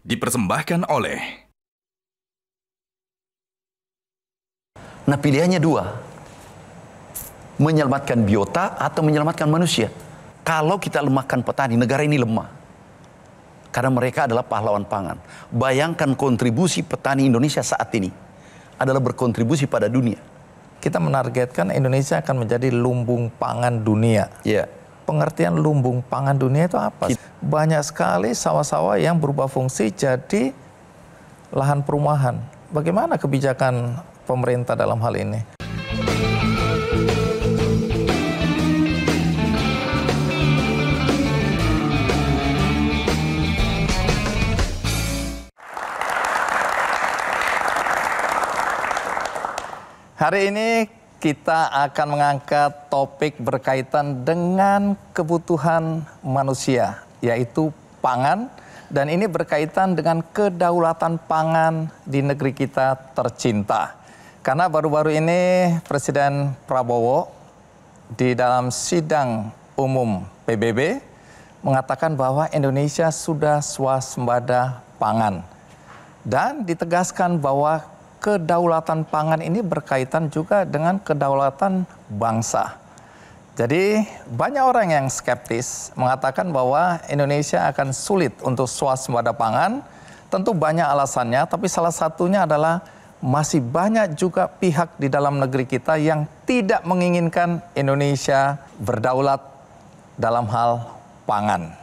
Dipersembahkan oleh... Nah, pilihannya dua. Menyelamatkan biota atau menyelamatkan manusia. Kalau kita lemahkan petani, negara ini lemah. Karena mereka adalah pahlawan pangan. Bayangkan kontribusi petani Indonesia saat ini adalah berkontribusi pada dunia. Kita menargetkan Indonesia akan menjadi lumbung pangan dunia. Ya. Pengertian lumbung pangan dunia itu apa? Banyak sekali sawah-sawah yang berubah fungsi jadi lahan perumahan. Bagaimana kebijakan pemerintah dalam hal ini? Hari ini kita akan mengangkat topik berkaitan dengan kebutuhan manusia, yaitu pangan. Dan ini berkaitan dengan kedaulatan pangan di negeri kita tercinta. Karena baru-baru ini Presiden Prabowo di dalam sidang umum PBB mengatakan bahwa Indonesia sudah swasembada pangan. Dan ditegaskan bahwa kedaulatan pangan ini berkaitan juga dengan kedaulatan bangsa. Jadi banyak orang yang skeptis mengatakan bahwa Indonesia akan sulit untuk swasembada pangan. Tentu banyak alasannya, tapi salah satunya adalah masih banyak juga pihak di dalam negeri kita yang tidak menginginkan Indonesia berdaulat dalam hal pangan.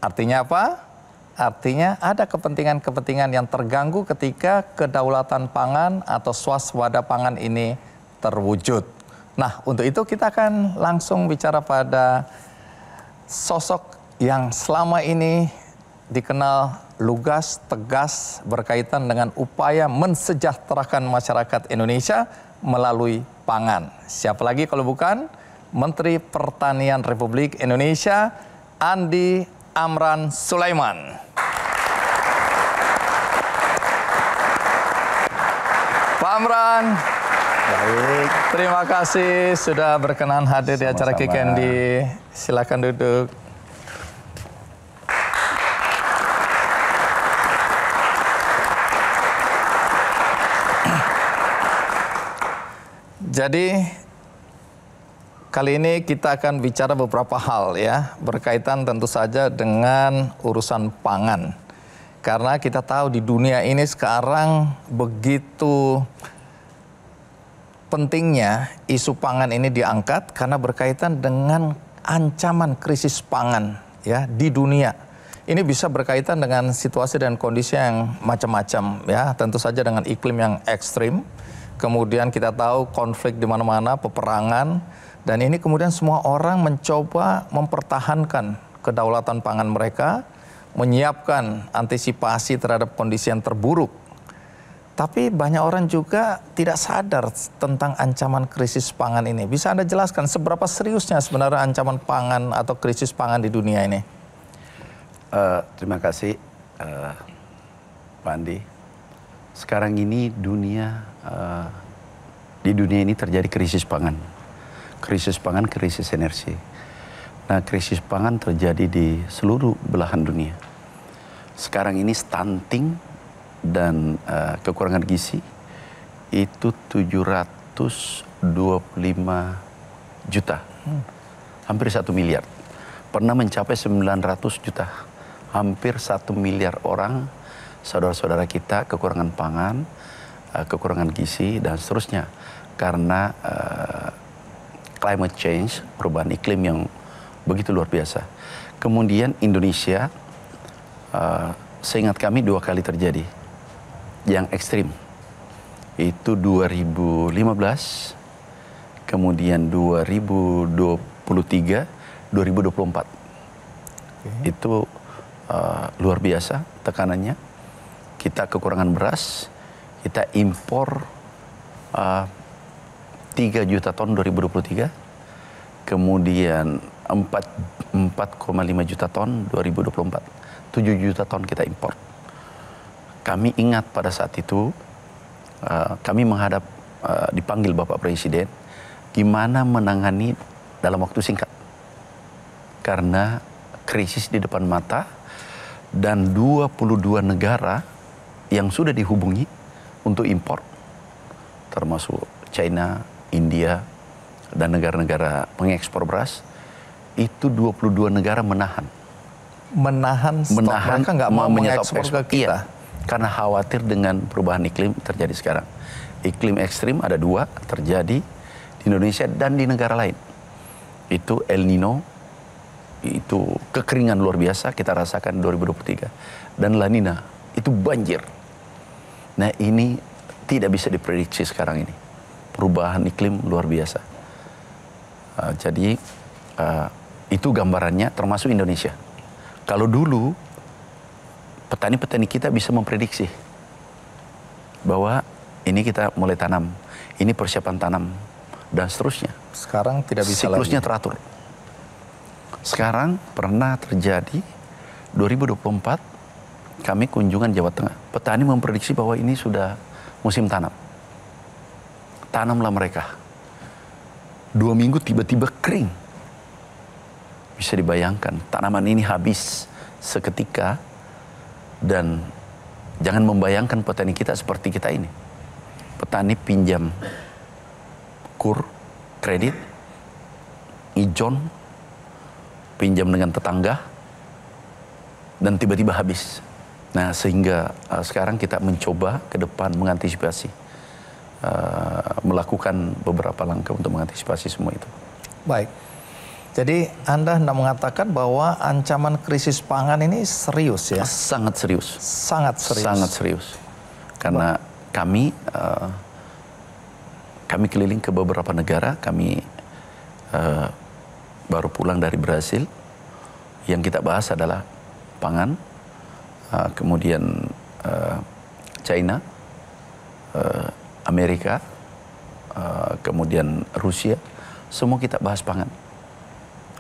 Artinya apa? Artinya ada kepentingan-kepentingan yang terganggu ketika kedaulatan pangan atau swasembada pangan ini terwujud. Nah, untuk itu kita akan langsung bicara pada sosok yang selama ini dikenal lugas, tegas, berkaitan dengan upaya mensejahterakan masyarakat Indonesia melalui pangan. Siapa lagi kalau bukan Menteri Pertanian Republik Indonesia, Andi Amran Sulaiman. Pak Amran, Baik. terima kasih sudah berkenan hadir di acara Sama-sama. Kikendi. Silakan duduk. Jadi kali ini kita akan bicara beberapa hal ya, berkaitan tentu saja dengan urusan pangan. Karena kita tahu di dunia ini sekarang begitu pentingnya isu pangan ini diangkat karena berkaitan dengan ancaman krisis pangan ya di dunia. Ini bisa berkaitan dengan situasi dan kondisi yang macam-macam ya, tentu saja dengan iklim yang ekstrim. Kemudian kita tahu konflik di mana-mana, peperangan, dan ini kemudian semua orang mencoba mempertahankan kedaulatan pangan mereka, menyiapkan antisipasi terhadap kondisi yang terburuk. Tapi banyak orang juga tidak sadar tentang ancaman krisis pangan ini. Bisa Anda jelaskan seberapa seriusnya sebenarnya ancaman pangan atau krisis pangan di dunia ini? Terima kasih, Pak Andi. Sekarang ini di dunia ini terjadi krisis pangan. Krisis pangan, krisis energi. Nah, krisis pangan terjadi di seluruh belahan dunia. Sekarang ini stunting dan kekurangan gizi itu 725 juta. Hampir 1 miliar. Pernah mencapai 900 juta. Hampir 1 miliar orang, saudara-saudara kita kekurangan pangan, kekurangan gizi, dan seterusnya. Karena climate change, perubahan iklim yang begitu luar biasa. Kemudian Indonesia, seingat kami 2 kali terjadi yang ekstrim. Itu 2015, kemudian 2023, 2024. Itu luar biasa tekanannya. Kita kekurangan beras, kita impor 3 juta ton 2023. Kemudian 4,5 juta ton 2024. 7 juta ton kita impor. Kami ingat pada saat itu, kami menghadap dipanggil Bapak Presiden, gimana menangani dalam waktu singkat. Karena krisis di depan mata dan 22 negara yang sudah dihubungi untuk impor, termasuk China, India, dan negara-negara pengekspor beras, itu 22 negara menahan stok, mereka nggak mau mengekspor ke kita. Iya, karena khawatir dengan perubahan iklim terjadi sekarang. Iklim ekstrim ada 2 terjadi di Indonesia dan di negara lain. Itu El Nino, itu kekeringan luar biasa kita rasakan 2023. Dan La Nina, itu banjir. Nah ini tidak bisa diprediksi sekarang ini. Perubahan iklim luar biasa. Jadi itu gambarannya termasuk Indonesia. Kalau dulu petani-petani kita bisa memprediksi bahwa ini kita mulai tanam, ini persiapan tanam, dan seterusnya. Sekarang tidak bisa siklusnya lagi. Teratur. Sekarang pernah terjadi 2024 kami kunjungan Jawa Tengah. Petani memprediksi bahwa ini sudah musim tanam. Tanamlah mereka. 2 minggu tiba-tiba kering. Bisa dibayangkan tanaman ini habis seketika, dan jangan membayangkan petani kita seperti kita ini. Petani pinjam kredit, ijon, pinjam dengan tetangga, dan tiba-tiba habis. Nah, sehingga sekarang kita mencoba ke depan mengantisipasi, melakukan beberapa langkah untuk mengantisipasi semua itu. Baik, jadi Anda hendak mengatakan bahwa ancaman krisis pangan ini serius ya? Sangat serius. Sangat serius. Sangat serius. Karena kami keliling ke beberapa negara, kami baru pulang dari Brasil. Yang kita bahas adalah pangan, kemudian China, Amerika, kemudian Rusia, semua kita bahas pangan.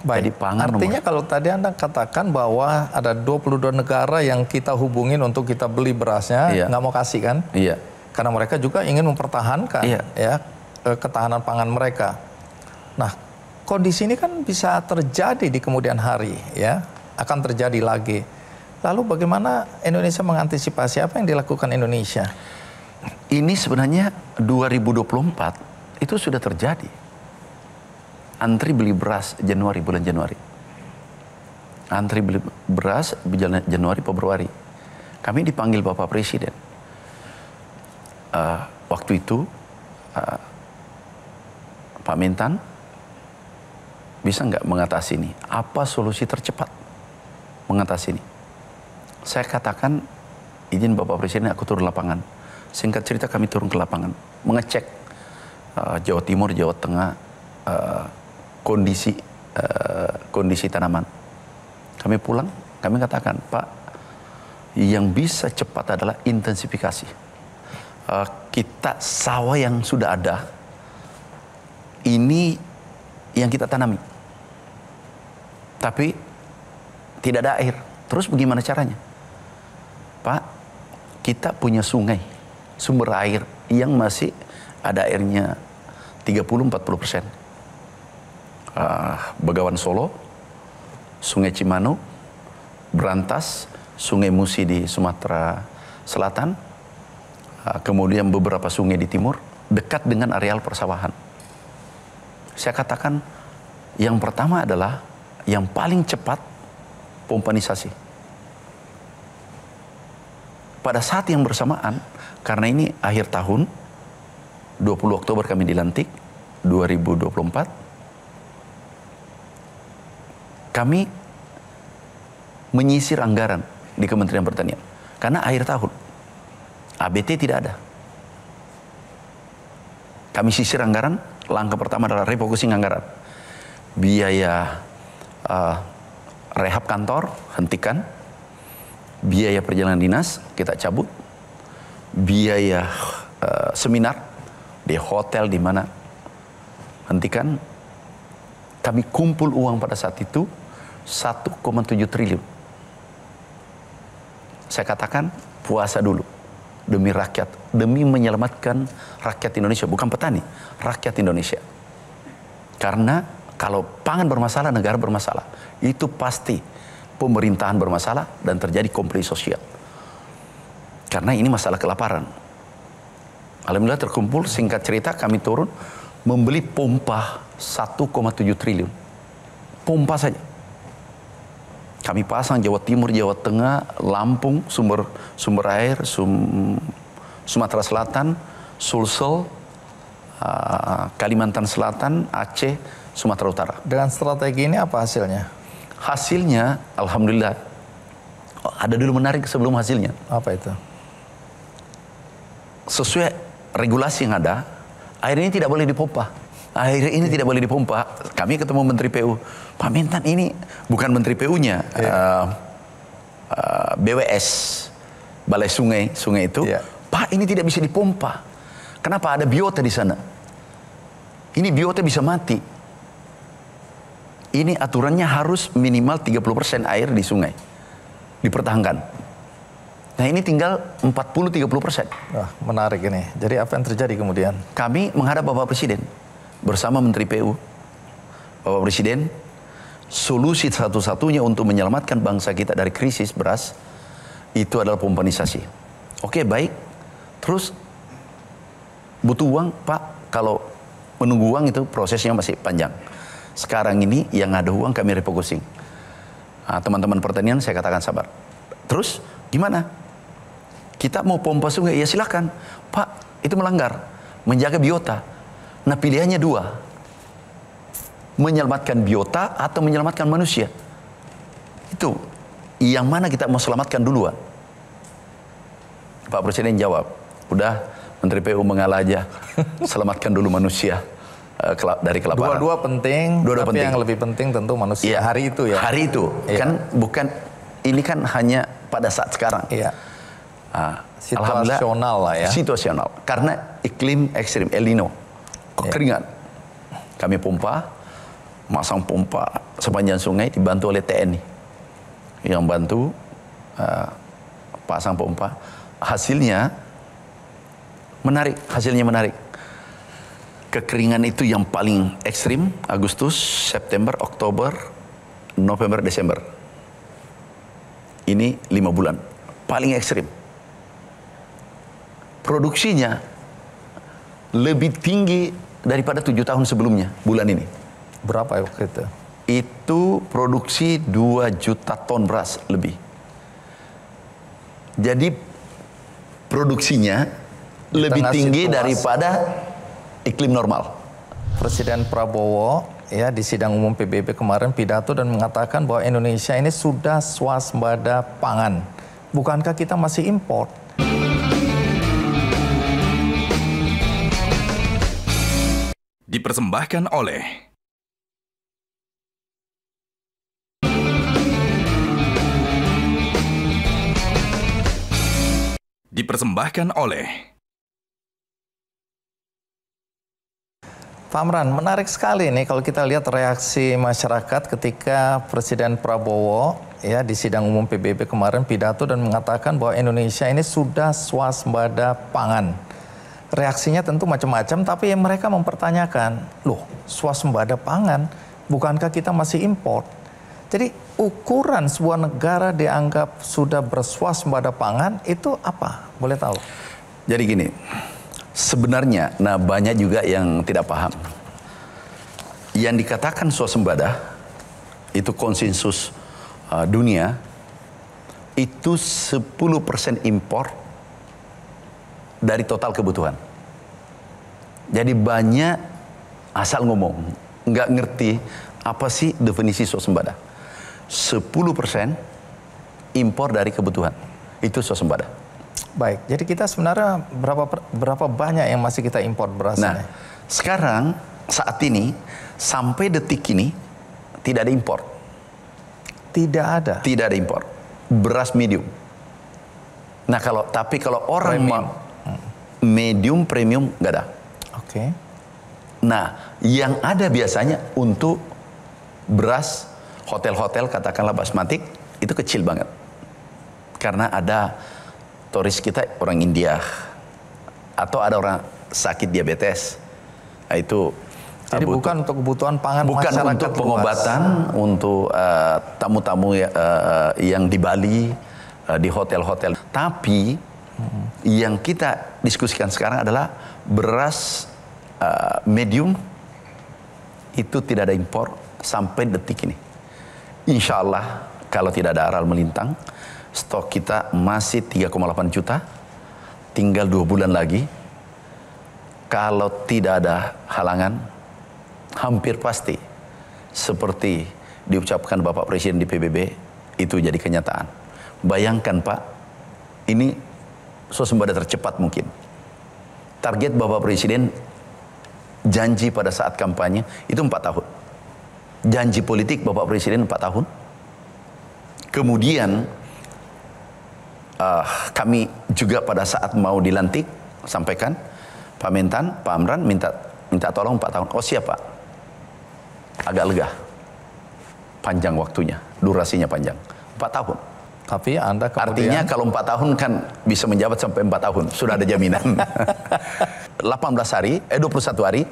Baik, jadi pangan artinya kalau tadi Anda katakan bahwa ada 22 negara yang kita hubungin untuk kita beli berasnya, iya, nggak mau kasih kan? Iya. Karena mereka juga ingin mempertahankan, iya, ya, ketahanan pangan mereka. Nah, kondisi ini kan bisa terjadi di kemudian hari, ya, akan terjadi lagi. Lalu bagaimana Indonesia mengantisipasi, apa yang dilakukan Indonesia? Ini sebenarnya 2024 itu sudah terjadi. Antri beli beras bulan Januari. Antri beli beras Januari, Februari. Kami dipanggil Bapak Presiden. Waktu itu Pak Mentan, bisa nggak mengatasi ini? Apa solusi tercepat mengatasi ini? Saya katakan, izin Bapak Presiden, aku turun lapangan. Singkat cerita kami turun ke lapangan, mengecek Jawa Timur, Jawa Tengah, kondisi tanaman. Kami pulang, kami katakan, Pak, yang bisa cepat adalah intensifikasi. Kita sawah yang sudah ada, ini yang kita tanami. Tapi tidak ada air. Terus bagaimana caranya? Pak, kita punya sungai, sumber air yang masih ada airnya 30-40%. Begawan Solo, Sungai Cimanuk, Berantas, Sungai Musi di Sumatera Selatan, kemudian beberapa sungai di timur, dekat dengan areal persawahan. Saya katakan, yang pertama adalah yang paling cepat pompanisasi. Pada saat yang bersamaan, karena ini akhir tahun, 20 Oktober kami dilantik, 2024, kami menyisir anggaran di Kementerian Pertanian. Karena akhir tahun, ABT tidak ada. Kami sisir anggaran, langkah pertama adalah refocusing anggaran. Biaya rehab kantor, hentikan. Biaya perjalanan dinas, kita cabut. Biaya seminar di hotel di mana, hentikan. Kami kumpul uang pada saat itu 1,7 triliun. Saya katakan puasa dulu. demi rakyat, demi menyelamatkan rakyat Indonesia, bukan petani, rakyat Indonesia. Karena kalau pangan bermasalah, negara bermasalah. Itu pasti pemerintahan bermasalah dan terjadi konflik sosial. Karena ini masalah kelaparan. Alhamdulillah terkumpul, singkat cerita kami turun membeli pompa 1,7 triliun. Pompa saja. Kami pasang Jawa Timur, Jawa Tengah, Lampung, sumber air, Sumatera Selatan, Sulsel, Kalimantan Selatan, Aceh, Sumatera Utara. Dengan strategi ini apa hasilnya? Hasilnya, alhamdulillah, ada dulu menarik sebelum hasilnya. Apa itu? Sesuai regulasi yang ada, air ini tidak boleh dipompa. Air ini tidak boleh dipompa. Kami ketemu Menteri PU, Pak Mentan ini bukan Menteri PU-nya, BWS, Balai Sungai itu. Pak, ini tidak bisa dipompa. Kenapa? Ada biota di sana. Ini biota bisa mati. Ini aturannya harus minimal 30% air di sungai dipertahankan. Nah ini tinggal 40-30%. Wah, menarik ini. Jadi apa yang terjadi kemudian? Kami menghadap Bapak Presiden bersama Menteri PU. Bapak Presiden, solusi satu-satunya untuk menyelamatkan bangsa kita dari krisis beras itu adalah pompanisasi. Oke, baik. Terus butuh uang, Pak. Kalau menunggu uang itu prosesnya masih panjang. Sekarang ini yang ada uang kami refocusing. Teman-teman pertanian saya katakan sabar. Terus gimana? Kita mau pompa sungai, ya silakan. Pak, itu melanggar. Menjaga biota. Nah pilihannya dua. Menyelamatkan biota atau menyelamatkan manusia. Itu. Yang mana kita mau selamatkan duluan? Pak Presiden jawab, udah Menteri PU mengalah aja. Selamatkan dulu manusia dari kelaparan. Dua-dua penting, dua-dua tapi penting. yang lebih penting tentu manusia. Ya, hari itu ya. Hari itu. Kan bukan, ini kan hanya pada saat sekarang. Iya. Situasional lah ya. Situasional. Karena iklim ekstrim, El Nino. Kekeringan. Kami pompa, masang pompa sepanjang sungai dibantu oleh TNI. Yang bantu pasang pompa. Hasilnya menarik. Kekeringan itu yang paling ekstrim, Agustus, September, Oktober, November, Desember. Ini 5 bulan. Paling ekstrim. Produksinya lebih tinggi daripada 7 tahun sebelumnya, bulan ini. Berapa ya waktu itu? Itu produksi 2 juta ton beras lebih. Jadi produksinya lebih tinggi daripada iklim normal. Presiden Prabowo ya di sidang umum PBB kemarin pidato dan mengatakan bahwa Indonesia ini sudah swasembada pangan. Bukankah kita masih impor? Dipersembahkan oleh Pak Amran, menarik sekali nih kalau kita lihat reaksi masyarakat ketika Presiden Prabowo ya di sidang umum PBB kemarin pidato dan mengatakan bahwa Indonesia ini sudah swasembada pangan. Reaksinya tentu macam-macam, tapi mereka mempertanyakan, loh swasembada pangan, bukankah kita masih impor? Jadi ukuran sebuah negara dianggap sudah berswasembada pangan itu apa? Boleh tahu? Jadi gini, sebenarnya, nah banyak juga yang tidak paham. Yang dikatakan swasembada, itu konsensus dunia, itu 10% impor dari total kebutuhan. Jadi banyak asal ngomong, nggak ngerti apa sih definisi swasembada. 10% impor dari kebutuhan, itu swasembada. Baik, jadi kita sebenarnya berapa banyak yang masih kita impor beras? Nah, sekarang saat ini sampai detik ini tidak ada impor. Tidak ada. Tidak ada impor. Beras medium. Nah, tapi kalau orang medium, premium nggak ada. Oke. Nah, yang ada biasanya untuk beras hotel-hotel katakanlah basmati itu kecil banget. Karena ada turis kita orang India atau ada orang sakit diabetes. Nah, itu jadi bukan untuk kebutuhan pangan bukan masyarakat untuk luas. pengobatan, untuk tamu-tamu yang di Bali, di hotel-hotel. Tapi yang kita diskusikan sekarang adalah beras medium itu tidak ada impor sampai detik ini. Insya Allah kalau tidak ada aral melintang, stok kita masih 3,8 juta, tinggal 2 bulan lagi. Kalau tidak ada halangan, hampir pasti seperti diucapkan Bapak Presiden di PBB, itu jadi kenyataan. Bayangkan Pak, ini swasembada tercepat mungkin. Target Bapak Presiden janji pada saat kampanye itu 4 tahun. Janji politik Bapak Presiden 4 tahun. Kemudian kami juga pada saat mau dilantik sampaikan, Pak Mentan, Pak Amran minta tolong 4 tahun. Oh siap Pak. Agak lega. Panjang waktunya, durasinya panjang. 4 tahun. Tapi Anda kemudian... Artinya kalau 4 tahun kan bisa menjabat sampai 4 tahun. Sudah ada jaminan. 21 hari,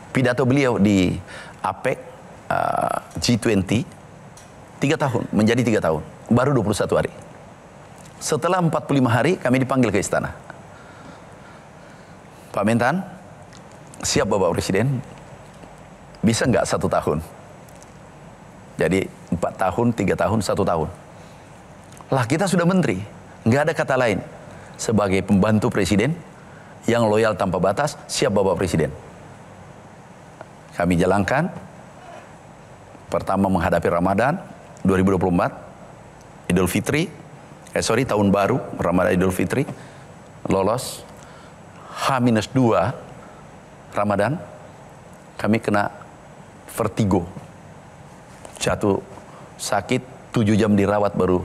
pidato beliau di APEC, G20, 3 tahun, menjadi 3 tahun. Baru 21 hari. Setelah 45 hari, kami dipanggil ke istana. Pak Mentan, siap Bapak Presiden, bisa nggak 1 tahun? Jadi 4 tahun, 3 tahun, 1 tahun. Lah kita sudah menteri, nggak ada kata lain. Sebagai pembantu presiden yang loyal tanpa batas, siap Bapak Presiden. Kami jalankan. Pertama menghadapi Ramadan 2024, Idul Fitri, tahun baru, Ramadan Idul Fitri, lolos. H-2 Ramadan, kami kena vertigo. Jatuh sakit, 7 jam dirawat baru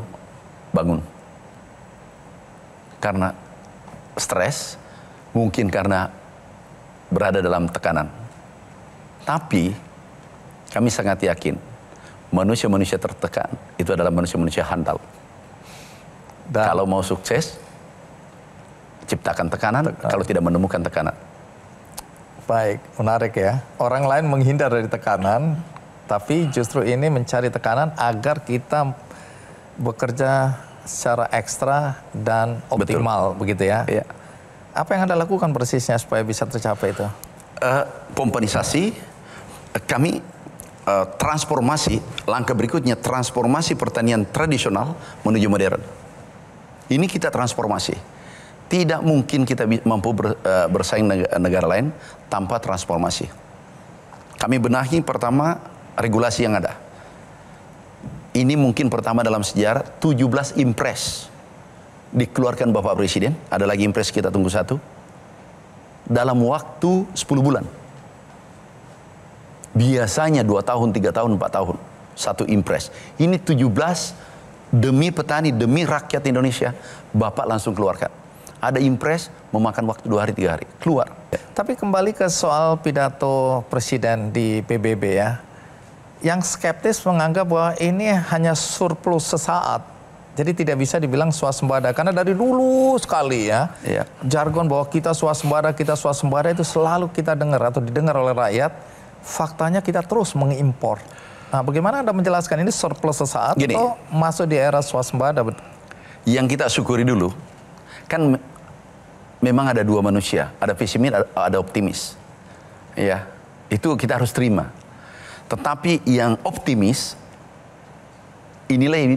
bangun. Karena stres, mungkin karena berada dalam tekanan. Tapi kami sangat yakin manusia-manusia tertekan itu adalah manusia-manusia handal. Kalau mau sukses, ciptakan tekanan, kalau tidak menemukan tekanan. Baik, menarik ya. Orang lain menghindar dari tekanan, tapi justru ini mencari tekanan agar kita bekerja secara ekstra dan optimal. Betul. Begitu ya? Ya. Apa yang Anda lakukan persisnya supaya bisa tercapai itu? Pompanisasi, kami transformasi, langkah berikutnya transformasi pertanian tradisional menuju modern. Ini kita transformasi. Tidak mungkin kita mampu bersaing negara lain tanpa transformasi. Kami benahi pertama regulasi yang ada. Ini mungkin pertama dalam sejarah 17 impres dikeluarkan Bapak Presiden. Ada lagi impres kita tunggu 1. Dalam waktu 10 bulan. Biasanya 2 tahun, 3 tahun, 4 tahun. 1 impres. Ini 17 demi petani, demi rakyat Indonesia. Bapak langsung keluarkan. Ada impres memakan waktu 2 hari, 3 hari. Keluar. Tapi kembali ke soal pidato Presiden di PBB ya. Yang skeptis menganggap bahwa ini hanya surplus sesaat. Jadi tidak bisa dibilang swasembada. Karena dari dulu sekali ya. Jargon bahwa kita swasembada itu selalu kita dengar atau didengar oleh rakyat. Faktanya kita terus mengimpor. Nah bagaimana Anda menjelaskan ini surplus sesaat atau masuk di era swasembada? Yang kita syukuri dulu. Kan memang ada 2 manusia, ada pesimis, ada optimis. Ya, itu kita harus terima. Tetapi yang optimis, inilah yang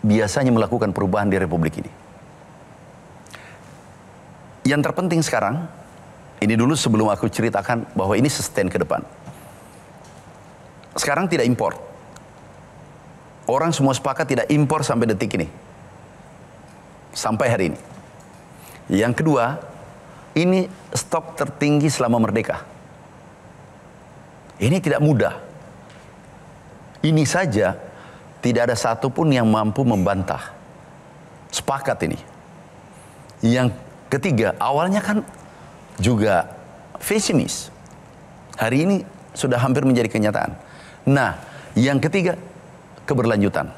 biasanya melakukan perubahan di Republik ini. Yang terpenting sekarang, ini dulu sebelum aku ceritakan bahwa ini sustain ke depan. Sekarang tidak impor. Orang semua sepakat tidak impor sampai detik ini. Sampai hari ini. Yang kedua, ini stok tertinggi selama merdeka. Ini tidak mudah. Ini saja tidak ada satupun yang mampu membantah. Sepakat ini. Yang ketiga, awalnya kan juga pesimis. Hari ini sudah hampir menjadi kenyataan. Nah, yang ketiga, keberlanjutan.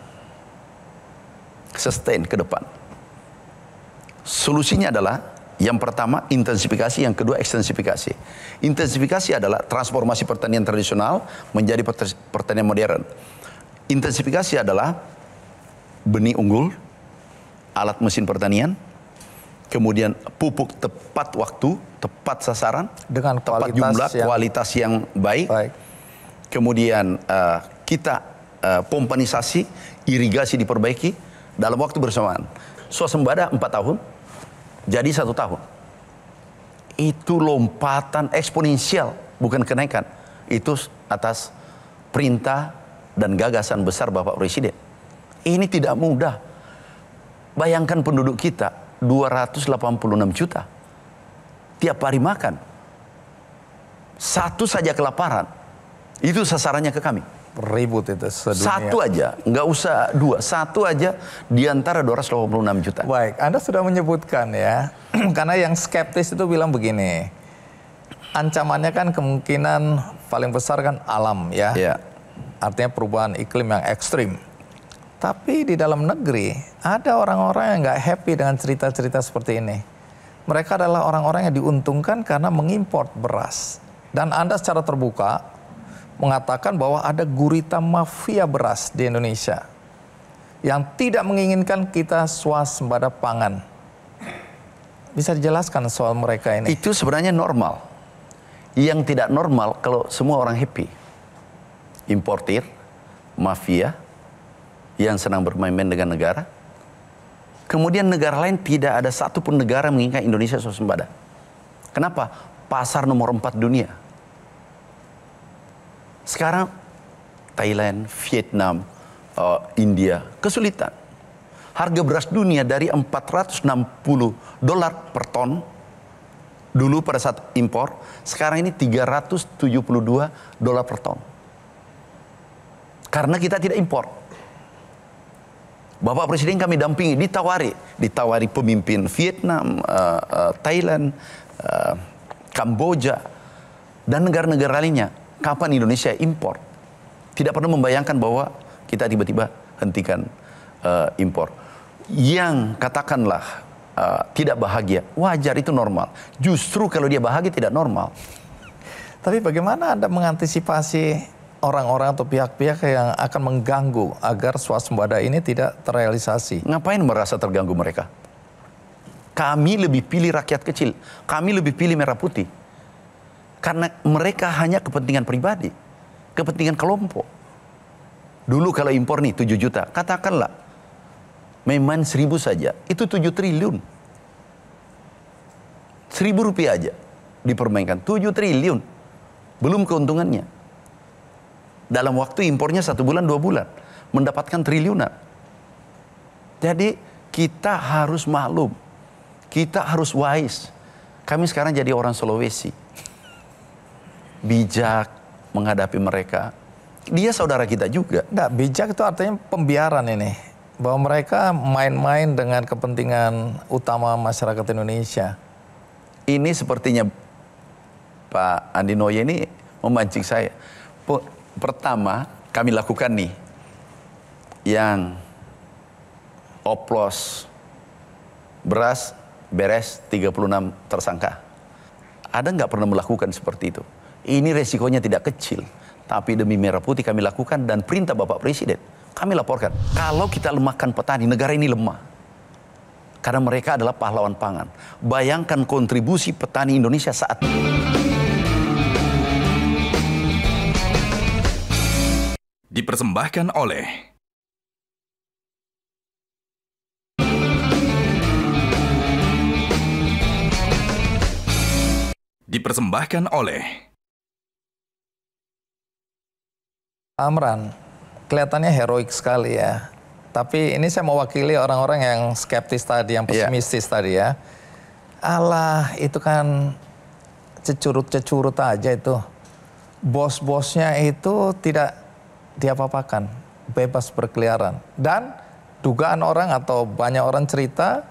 Sustain ke depan. Solusinya adalah yang pertama intensifikasi, yang kedua ekstensifikasi. Intensifikasi adalah transformasi pertanian tradisional menjadi pertanian modern. Intensifikasi adalah benih unggul, alat mesin pertanian, kemudian pupuk tepat waktu, tepat sasaran, dengan tepat jumlah, kualitas yang baik. Kemudian kita pompanisasi, irigasi diperbaiki dalam waktu bersamaan. Swasembada 4 tahun, jadi 1 tahun. Itu lompatan eksponensial, bukan kenaikan. Itu atas perintah dan gagasan besar Bapak Presiden. Ini tidak mudah. Bayangkan penduduk kita 286 juta. Tiap hari makan. Satu saja kelaparan. Itu sasarannya ke kami. Ribut itu sedunia. Satu aja, nggak usah dua. Satu aja di antara 286 juta. Baik, Anda sudah menyebutkan ya. Karena yang skeptis itu bilang begini. Ancamannya kan kemungkinan paling besar kan alam ya. Ya. Artinya perubahan iklim yang ekstrim. Tapi di dalam negeri ada orang-orang yang nggak happy dengan cerita-cerita seperti ini. Mereka adalah orang-orang yang diuntungkan karena mengimpor beras. Dan Anda secara terbuka mengatakan bahwa ada gurita mafia beras di Indonesia yang tidak menginginkan kita swasembada pangan. Bisa dijelaskan soal mereka ini? Itu sebenarnya normal. Yang tidak normal kalau semua orang happy. Importir, mafia, yang senang bermain-main dengan negara. Kemudian negara lain tidak ada satupun negara menginginkan Indonesia swasembada. Kenapa? Pasar nomor 4 dunia. Sekarang Thailand, Vietnam, India kesulitan. Harga beras dunia dari $460 per ton dulu pada saat impor, sekarang ini $372 per ton. Karena kita tidak impor. Bapak Presiden kami dampingi, ditawari pemimpin Vietnam, Thailand, Kamboja, dan negara-negara lainnya. Kapan Indonesia impor? Tidak pernah membayangkan bahwa kita tiba-tiba hentikan impor. Yang katakanlah tidak bahagia, wajar, itu normal. Justru kalau dia bahagia tidak normal. Tapi bagaimana Anda mengantisipasi orang-orang atau pihak-pihak yang akan mengganggu agar swasembada ini tidak terrealisasi? Ngapain merasa terganggu mereka? Kami lebih pilih rakyat kecil. Kami lebih pilih merah putih. Karena mereka hanya kepentingan pribadi. Kepentingan kelompok. Dulu kalau impor nih 7 juta. Katakanlah. Memang 1.000 saja. Itu 7 triliun. 1.000 rupiah aja dipermainkan. 7 triliun. Belum keuntungannya. Dalam waktu impornya 1 bulan, 2 bulan. Mendapatkan triliunan. Jadi kita harus maklum. Kita harus wise. Kami sekarang jadi orang Sulawesi. Bijak menghadapi mereka. Dia saudara kita juga. Nggak, bijak itu artinya pembiaran ini. Bahwa mereka main-main dengan kepentingan utama masyarakat Indonesia. Ini sepertinya Pak Andi Noye ini memancing saya. Pertama kami lakukan nih. Yang oplos beras beres 36 tersangka. Ada nggak pernah melakukan seperti itu? Ini resikonya tidak kecil. Tapi demi merah putih kami lakukan dan perintah Bapak Presiden. Kami laporkan. Kalau kita lemahkan petani, negara ini lemah. Karena mereka adalah pahlawan pangan. Bayangkan kontribusi petani Indonesia saat ini. Dipersembahkan oleh Amran, kelihatannya heroik sekali ya. Tapi ini saya mewakili orang-orang yang skeptis tadi, yang pesimistis tadi ya. Alah, itu kan cecurut-cecurut aja itu. Bos-bosnya itu tidak diapa-apakan, bebas berkeliaran. Dan dugaan orang atau banyak orang cerita,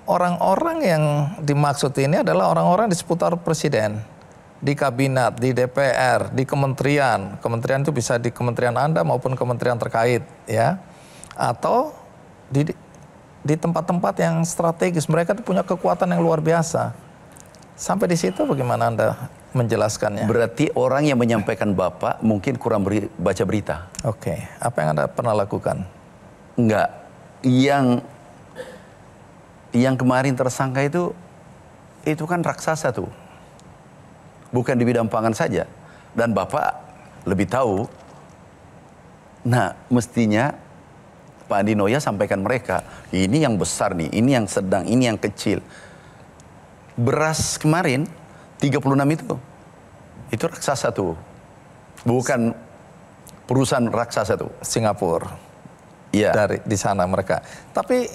orang-orang yang dimaksud ini adalah orang-orang di seputar presiden. Di kabinet, di DPR, di kementerian. Kementerian itu bisa di kementerian Anda maupun kementerian terkait, ya. Atau di di tempat-tempat yang strategis. Mereka tuh punya kekuatan yang luar biasa. Sampai di situ bagaimana Anda menjelaskannya? Berarti orang yang menyampaikan Bapak mungkin kurang baca berita. Oke, apa yang Anda pernah lakukan? Enggak. Yang kemarin tersangka itu kan raksasa tuh. Bukan di bidang pangan saja. Dan Bapak lebih tahu. Nah, mestinya Pak Andi Noya sampaikan mereka, ini yang besar nih, ini yang sedang, ini yang kecil. Beras kemarin 36 itu raksasa tuh. Bukan perusahaan raksasa tuh. Singapura. Iya. Dari di sana mereka. Tapi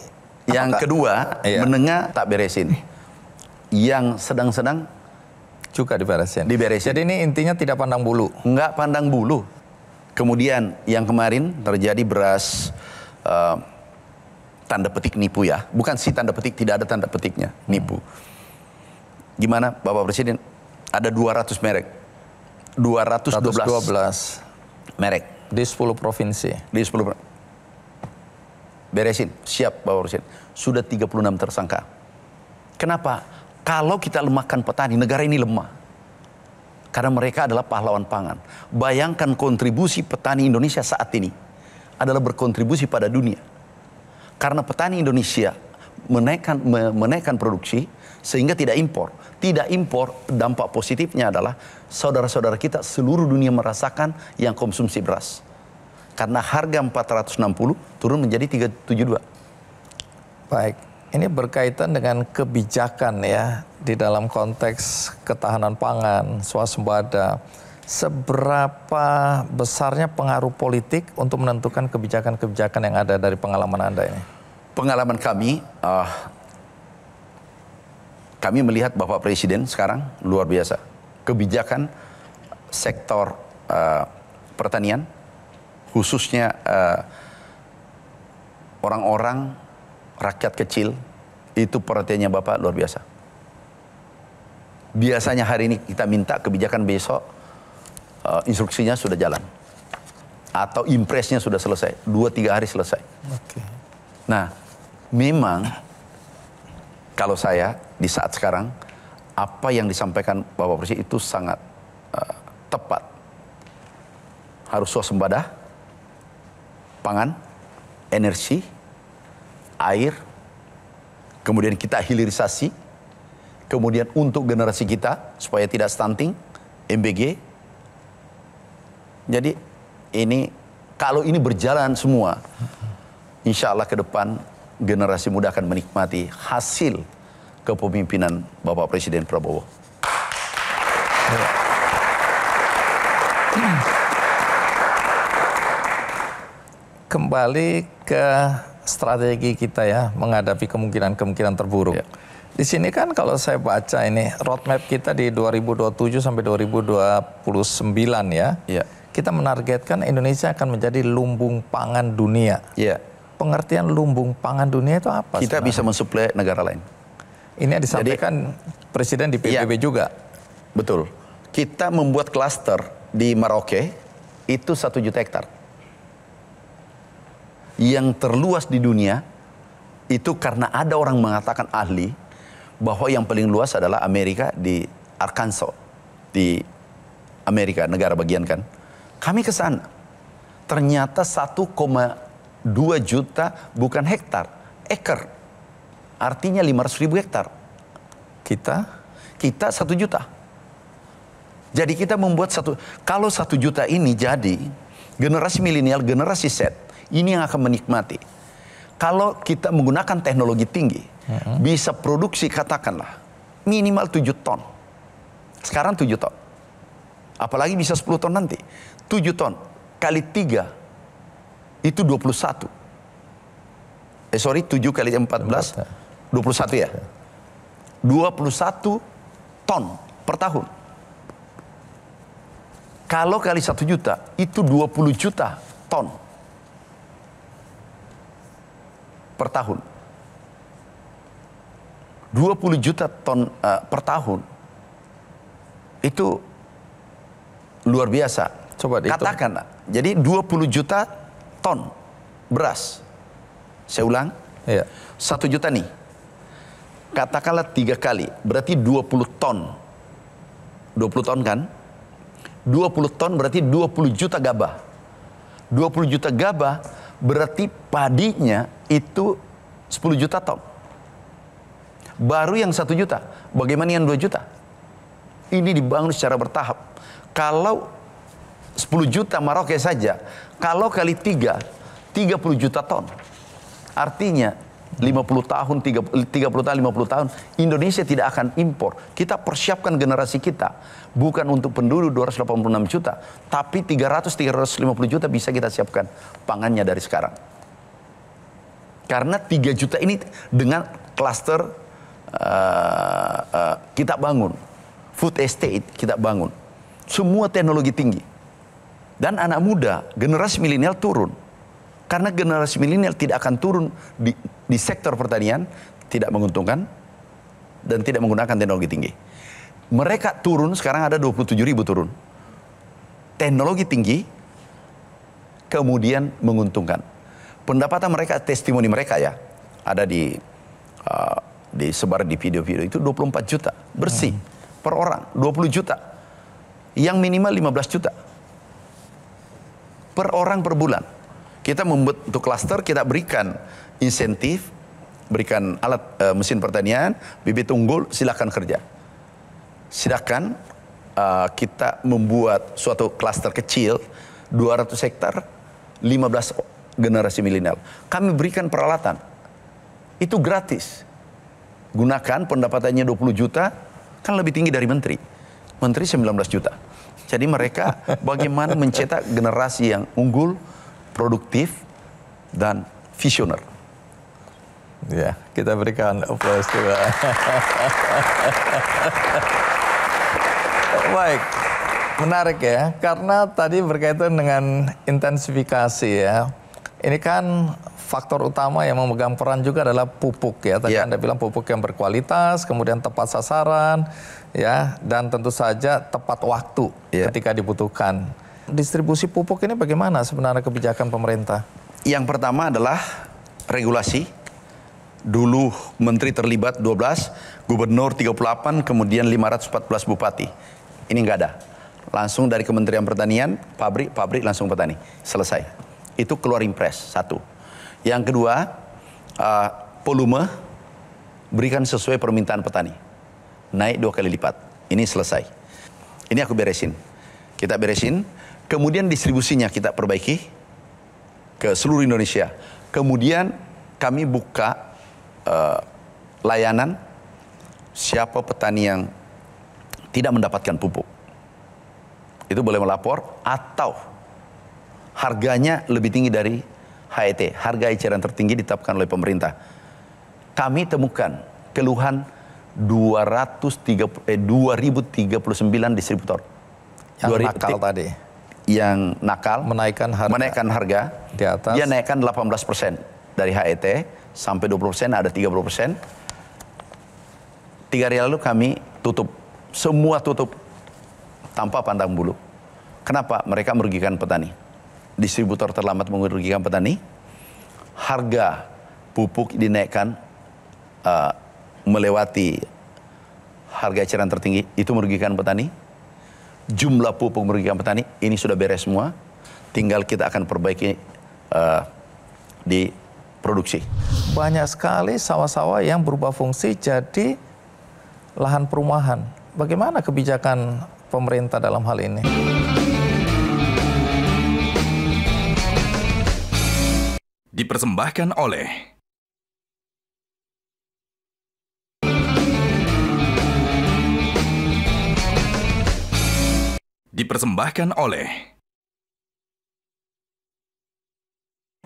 yang kedua, menengah tak beresin. Yang sedang-sedang juga diberesin. Diberesin. Jadi ini intinya tidak pandang bulu. Enggak pandang bulu. Kemudian yang kemarin terjadi beras tanda petik nipu ya. Bukan si tanda petik, tidak ada tanda petiknya, nipu. Gimana Bapak Presiden? Ada 200 merek. 212 merek. Di 10 provinsi. Di 10 beresin, siap Bapak Presiden. Sudah 36 tersangka. Kenapa? Kalau kita lemahkan petani, negara ini lemah. Karena mereka adalah pahlawan pangan. Bayangkan kontribusi petani Indonesia saat ini adalah berkontribusi pada dunia. Karena petani Indonesia menaikkan produksi sehingga tidak impor. Tidak impor, dampak positifnya adalah saudara-saudara kita seluruh dunia merasakan yang konsumsi beras. Karena harga 460 turun menjadi 372. Baik, ini berkaitan dengan kebijakan ya di dalam konteks ketahanan pangan, swasembada. Seberapa besarnya pengaruh politik untuk menentukan kebijakan-kebijakan yang ada dari pengalaman Anda ini? Pengalaman kami melihat Bapak Presiden sekarang luar biasa. Kebijakan sektor pertanian, khususnya orang-orang rakyat kecil, itu perhatiannya Bapak luar biasa. Biasanya hari ini kita minta kebijakan, besok instruksinya sudah jalan. Atau impresnya sudah selesai, 2-3 hari selesai. Oke. Nah, memang kalau saya di saat sekarang, apa yang disampaikan Bapak Presiden itu sangat tepat. Harus swasembada, pangan, energi, air, kemudian kita hilirisasi, kemudian untuk generasi kita supaya tidak stunting, MBG. Jadi ini kalau ini berjalan semua, insya Allah ke depan generasi muda akan menikmati hasil kepemimpinan Bapak Presiden Prabowo. Kembali ke strategi kita ya menghadapi kemungkinan-kemungkinan terburuk. Ya. Di sini kan kalau saya baca ini roadmap kita di 2027 sampai 2029 ya. Ya. Kita menargetkan Indonesia akan menjadi lumbung pangan dunia. Ya. Pengertian lumbung pangan dunia itu apa? Kita sebenarnya? bisa mensuplai negara lain. Ini disampaikan Presiden di PBB juga. Betul. Kita membuat klaster di Merauke itu 1 juta hektar. Yang terluas di dunia itu karena ada orang mengatakan ahli bahwa yang paling luas adalah Amerika di Arkansas, di Amerika, negara bagian kan. Kami ke sana. Ternyata 1,2 juta bukan hektar, acre. Artinya 500.000 hektar. Kita 1 juta. Jadi kita membuat kalau 1 juta ini jadi, generasi milenial, generasi Z, ini yang akan menikmati. Kalau kita menggunakan teknologi tinggi, bisa produksi katakanlah minimal 7 ton. Sekarang 7 ton. Apalagi bisa 10 ton nanti. 7 ton kali 3 itu 21. 7 kali 14, 21 ya. 21 ton per tahun. Kalau kali 1 juta, itu 20 juta ton per tahun. 20 juta ton per tahun. Itu luar biasa. Coba dihitung. Katakan, jadi 20 juta ton beras. Saya ulang, Iya. 1 juta nih, katakanlah 3 kali, berarti 20 ton. 20 ton kan? 20 ton berarti 20 juta gabah. 20 juta gabah berarti padinya itu 10 juta ton. Baru yang 1 juta, bagaimana yang 2 juta? Ini dibangun secara bertahap. Kalau 10 juta Merauke saja, kalau kali 3, 30 juta ton. Artinya 50 tahun, 30 tahun, 50 tahun, Indonesia tidak akan impor. Kita persiapkan generasi kita, bukan untuk penduduk 286 juta, tapi 300-350 juta bisa kita siapkan pangannya dari sekarang. Karena 3 juta ini dengan klaster kita bangun, food estate kita bangun, semua teknologi tinggi. Dan anak muda, generasi milenial turun. Karena generasi milenial tidak akan turun di sektor pertanian, tidak menguntungkan, dan tidak menggunakan teknologi tinggi. Mereka turun, sekarang ada 27.000 turun. Teknologi tinggi, kemudian menguntungkan. Pendapatan mereka, testimoni mereka ya, ada disebar di video-video itu 24 juta, bersih, per orang, 20 juta. Yang minimal 15 juta. Per orang per bulan. Kita membuat untuk klaster, kita berikan insentif, berikan alat mesin pertanian, bibit unggul, silakan kerja. Silakan kita membuat suatu klaster kecil, 200 hektar, 15 generasi milenial. Kami berikan peralatan, itu gratis. Gunakan, pendapatannya 20 juta, kan lebih tinggi dari menteri. Menteri 19 juta. Jadi mereka bagaimana mencetak generasi yang unggul, produktif, dan visioner. Ya, kita berikan aplaus juga. Baik, menarik ya, karena tadi berkaitan dengan intensifikasi ya. Ini kan faktor utama yang memegang peran juga adalah pupuk ya. Tadi Anda bilang pupuk yang berkualitas, kemudian tepat sasaran, ya, dan tentu saja tepat waktu ketika dibutuhkan. Distribusi pupuk ini bagaimana sebenarnya kebijakan pemerintah? Yang pertama adalah regulasi. Dulu menteri terlibat 12, gubernur 38, kemudian 514 bupati. Ini nggak ada. Langsung dari Kementerian Pertanian, pabrik langsung petani. Selesai. Itu keluar impres, 1. Yang kedua, volume berikan sesuai permintaan petani. Naik 2 kali lipat. Ini selesai. Ini aku beresin. Kita beresin. Kemudian distribusinya kita perbaiki ke seluruh Indonesia. Kemudian kami buka layanan siapa petani yang tidak mendapatkan pupuk. Itu boleh melapor atau harganya lebih tinggi dari HET, harga eceran tertinggi ditetapkan oleh pemerintah. Kami temukan keluhan 2039 distributor. Yang nakal tadi. Yang nakal menaikkan harga di atas. Dia naikkan 18% dari HET sampai 20%, ada 30%. 3 hari lalu kami tutup. Semua tutup tanpa pandang bulu. Kenapa? Mereka merugikan petani. Distributor terlambat merugikan petani. Harga pupuk dinaikkan melewati harga eceran tertinggi, itu merugikan petani. Jumlah pupuk merugikan petani, ini sudah beres semua. Tinggal kita akan perbaiki di produksi. Banyak sekali sawah-sawah yang berubah fungsi jadi lahan perumahan. Bagaimana kebijakan pemerintah dalam hal ini? Dipersembahkan oleh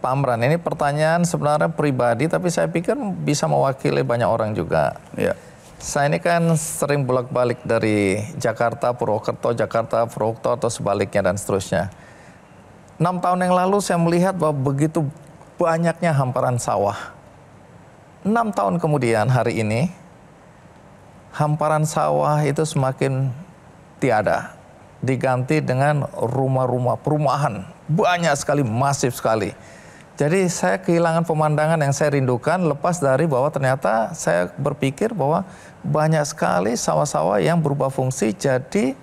Pak Amran, ini pertanyaan sebenarnya pribadi, tapi saya pikir bisa mewakili banyak orang juga. Ya. Saya ini kan sering bolak-balik dari Jakarta, Purwokerto, Jakarta, Purwokerto, atau sebaliknya dan seterusnya. 6 tahun yang lalu saya melihat bahwa begitu banyaknya hamparan sawah. 6 tahun kemudian hari ini, hamparan sawah itu semakin tiada. Diganti dengan rumah-rumah perumahan. Banyak sekali, masif sekali. Jadi saya kehilangan pemandangan yang saya rindukan lepas dari bahwa ternyata saya berpikir bahwa banyak sekali sawah-sawah yang berubah fungsi jadi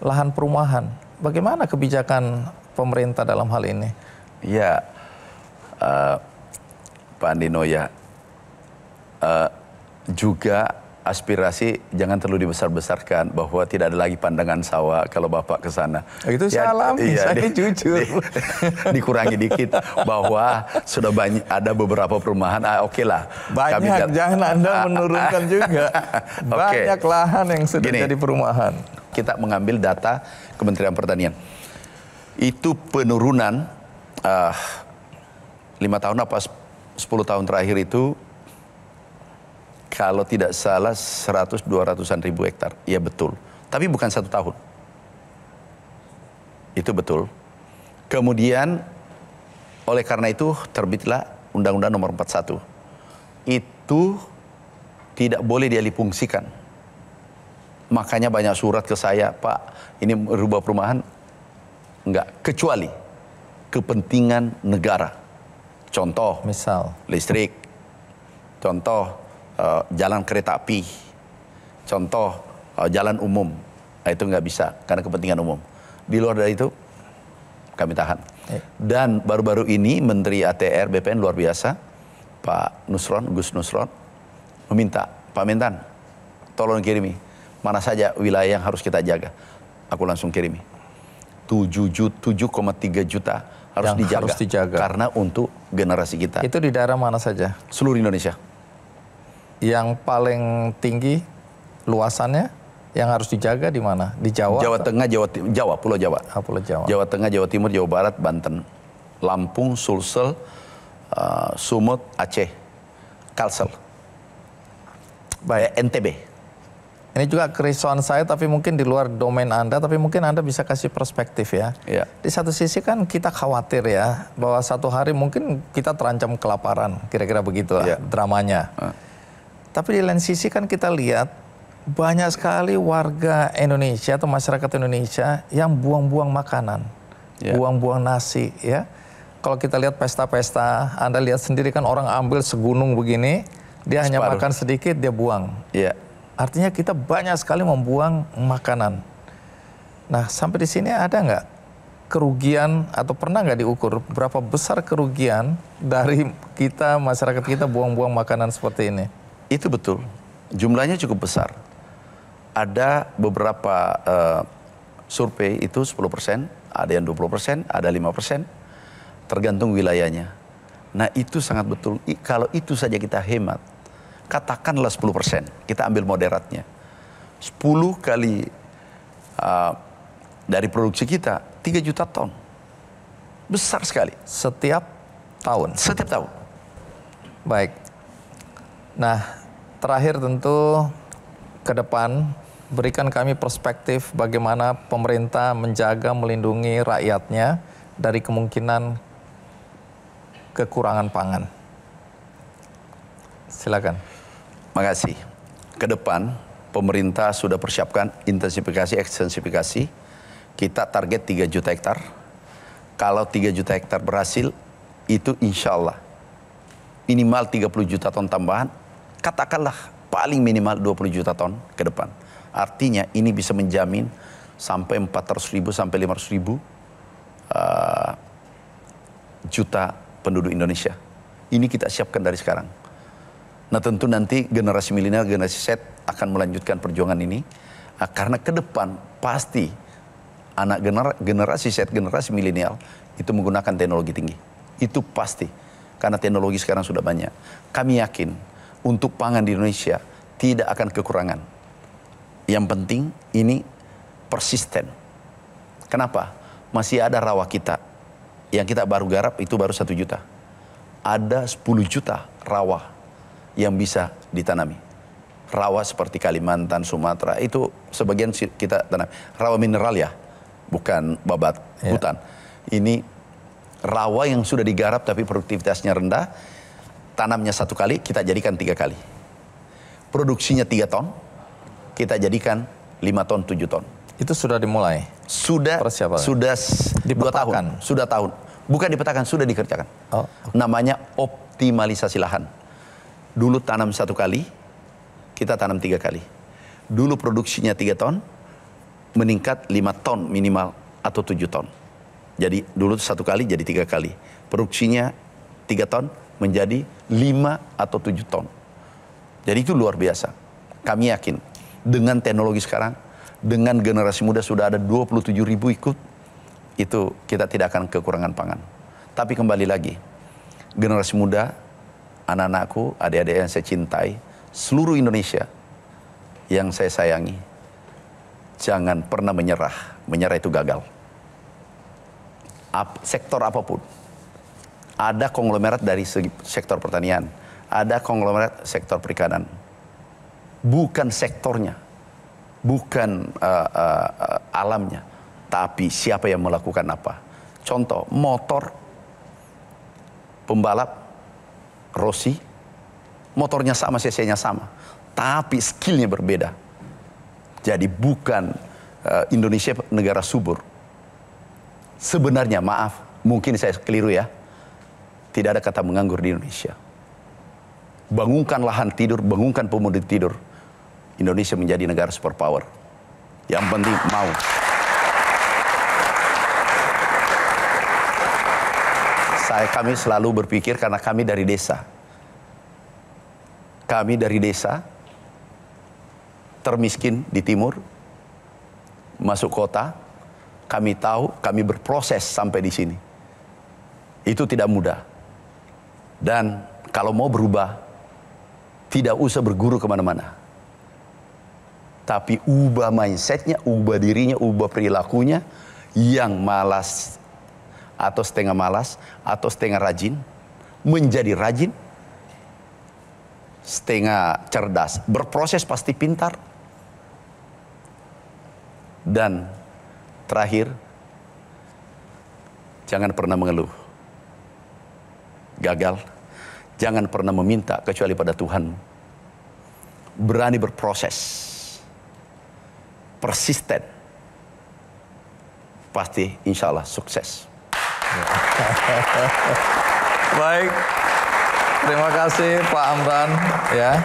lahan perumahan. Bagaimana kebijakan pemerintah dalam hal ini? Ya, Pak Andino ya, juga aspirasi jangan terlalu dibesar-besarkan bahwa tidak ada lagi pandangan sawah kalau Bapak ke sana. Itu ya, salah, saya jujur. Dikurangi dikit bahwa sudah banyak ada beberapa perumahan. Oke lah. Banyak, jangan Anda menurunkan juga. Banyak lahan yang sudah jadi perumahan. Kita mengambil data Kementerian Pertanian. Itu penurunan 5 tahun apa 10 tahun terakhir itu, kalau tidak salah 100-200-an ribu hektar. Ya betul. Tapi bukan 1 tahun. Itu betul. Kemudian oleh karena itu terbitlah Undang-Undang Nomor 41. Itu tidak boleh dialih fungsikan. Makanya banyak surat ke saya, Pak, ini merubah perumahan. Enggak, kecuali kepentingan negara. Contoh, misal listrik. Contoh, jalan kereta api, contoh jalan umum, itu nggak bisa karena kepentingan umum. Di luar dari itu kami tahan. Dan baru-baru ini Menteri ATR BPN luar biasa, Pak Nusron, Gus Nusron, meminta, Pak Mentan, tolong kirimi mana saja wilayah yang harus kita jaga. Aku langsung kirimi. 7,3 juta harus dijaga karena untuk generasi kita. Itu di daerah mana saja? Seluruh Indonesia. Yang paling tinggi luasannya yang harus dijaga di mana? Di Jawa? Jawa Tengah, Jawa, Pulau Jawa. Pulau Jawa. Jawa Tengah, Jawa Timur, Jawa Barat, Banten, Lampung, Sulsel, Sumut, Aceh, Kalsel, NTB. Ini juga kerisauan saya, tapi mungkin di luar domain Anda, tapi mungkin Anda bisa kasih perspektif ya. Di satu sisi kan kita khawatir ya, bahwa satu hari mungkin kita terancam kelaparan, kira-kira begitulah dramanya. Tapi di lain sisi kan kita lihat banyak sekali warga Indonesia atau masyarakat Indonesia yang buang-buang makanan, buang-buang nasi ya. Kalau kita lihat pesta-pesta, Anda lihat sendiri kan orang ambil segunung begini, dia hanya makan sedikit, dia buang. Artinya kita banyak sekali membuang makanan. Nah, sampai di sini ada nggak kerugian atau pernah nggak diukur berapa besar kerugian dari kita, masyarakat kita buang-buang makanan seperti ini? Itu betul, jumlahnya cukup besar. Ada beberapa survei itu 10%, ada yang 20%, ada 5%, tergantung wilayahnya. Nah itu sangat betul, kalau itu saja kita hemat, katakanlah 10%, kita ambil moderatnya. 10 kali dari produksi kita, 3 juta ton. Besar sekali. Setiap tahun? Setiap tahun. Baik. Nah, terakhir tentu ke depan berikan kami perspektif bagaimana pemerintah menjaga, melindungi rakyatnya dari kemungkinan kekurangan pangan. Silakan. Makasih. Ke depan pemerintah sudah persiapkan intensifikasi, ekstensifikasi. Kita target 3 juta hektar. Kalau 3 juta hektar berhasil, itu insya Allah minimal 30 juta ton tambahan. Katakanlah paling minimal 20 juta ton ke depan. Artinya ini bisa menjamin sampai 400.000 sampai 500.000 juta penduduk Indonesia. Ini kita siapkan dari sekarang. Nah tentu nanti generasi milenial, generasi Z akan melanjutkan perjuangan ini. Karena ke depan pasti anak generasi Z, generasi milenial itu menggunakan teknologi tinggi. Itu pasti. Karena teknologi sekarang sudah banyak. Kami yakin untuk pangan di Indonesia tidak akan kekurangan. Yang penting ini persisten. Kenapa? Masih ada rawa kita. Yang kita baru garap itu baru 1 juta. Ada 10 juta rawa yang bisa ditanami. Rawa seperti Kalimantan, Sumatera, itu sebagian kita tanam. Rawa mineral ya, bukan babat hutan. Ini rawa yang sudah digarap tapi produktivitasnya rendah. Tanamnya 1 kali, kita jadikan 3 kali. Produksinya 3 ton, kita jadikan 5 ton, 7 ton. Itu sudah dimulai? Sudah 2 tahun. Sudah tahun. Bukan dipetakan, sudah dikerjakan. Oh, Namanya optimalisasi lahan. Dulu tanam 1 kali, kita tanam 3 kali. Dulu produksinya 3 ton, meningkat 5 ton minimal atau 7 ton. Jadi dulu 1 kali jadi 3 kali. Produksinya 3 ton menjadi 5 atau 7 ton. Jadi itu luar biasa. Kami yakin dengan teknologi sekarang, dengan generasi muda sudah ada 27.000 ikut, itu kita tidak akan kekurangan pangan. Tapi kembali lagi, generasi muda, anak-anakku, adik-adik yang saya cintai, seluruh Indonesia yang saya sayangi, jangan pernah menyerah. Menyerah itu gagal. Sektor apapun. Ada konglomerat dari segi sektor pertanian, ada konglomerat sektor perikanan. Bukan sektornya, bukan alamnya, tapi siapa yang melakukan apa. Contoh, motor, pembalap, Rossi, motornya sama, cc-nya sama, tapi skillnya berbeda. Jadi bukan Indonesia negara subur. Sebenarnya, maaf, mungkin saya keliru ya, tidak ada kata menganggur di Indonesia. Bangunkan lahan tidur, bangunkan pemuda tidur. Indonesia menjadi negara superpower. Yang penting mau. Kami selalu berpikir karena kami dari desa. Kami dari desa, termiskin di timur, masuk kota, kami tahu, kami berproses sampai di sini. Itu tidak mudah. Dan kalau mau berubah, tidak usah berguru kemana-mana. Tapi ubah mindsetnya, ubah dirinya, ubah perilakunya. Yang malas atau setengah malas atau setengah rajin menjadi rajin, setengah cerdas, berproses pasti pintar. Dan terakhir, jangan pernah mengeluh. Gagal, jangan pernah meminta kecuali pada Tuhan. Berani berproses, persisten, pasti insya Allah sukses. Baik, terima kasih Pak Amran ya.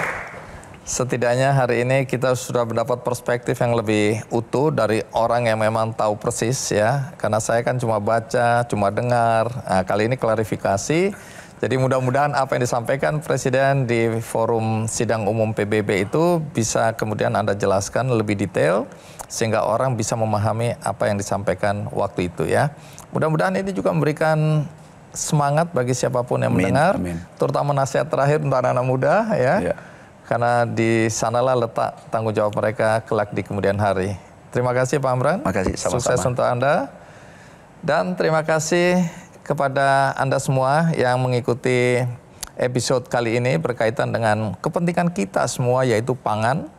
Setidaknya hari ini kita sudah mendapat perspektif yang lebih utuh dari orang yang memang tahu persis ya. Karena saya kan cuma baca, cuma dengar. Nah, kali ini klarifikasi. Jadi mudah-mudahan apa yang disampaikan Presiden di forum sidang umum PBB itu bisa kemudian Anda jelaskan lebih detail sehingga orang bisa memahami apa yang disampaikan waktu itu ya. Mudah-mudahan ini juga memberikan semangat bagi siapapun yang mendengar, terutama nasihat terakhir untuk anak-anak muda ya. Karena di sanalah letak tanggung jawab mereka kelak di kemudian hari. Terima kasih Pak Amran. Terima kasih, sama-sama. Sukses untuk Anda. Dan terima kasih kepada Anda semua yang mengikuti episode kali ini berkaitan dengan kepentingan kita semua yaitu pangan,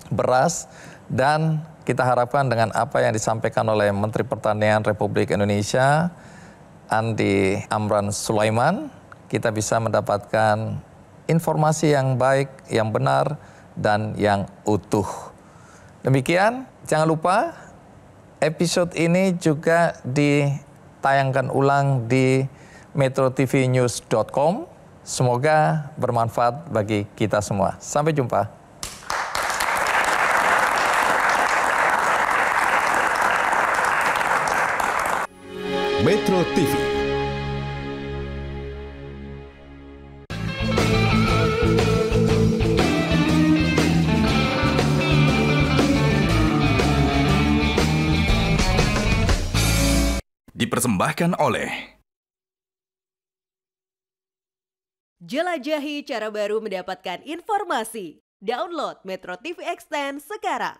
beras, dan kita harapkan dengan apa yang disampaikan oleh Menteri Pertanian Republik Indonesia, Andi Amran Sulaiman, kita bisa mendapatkan informasi yang baik, yang benar, dan yang utuh. Demikian, jangan lupa episode ini juga ditayangkan ulang di metrotvnews.com. Semoga bermanfaat bagi kita semua. Sampai jumpa. Metro TV. Dipersembahkan oleh Jelajahi cara baru mendapatkan informasi. Download Metro TV Extend sekarang.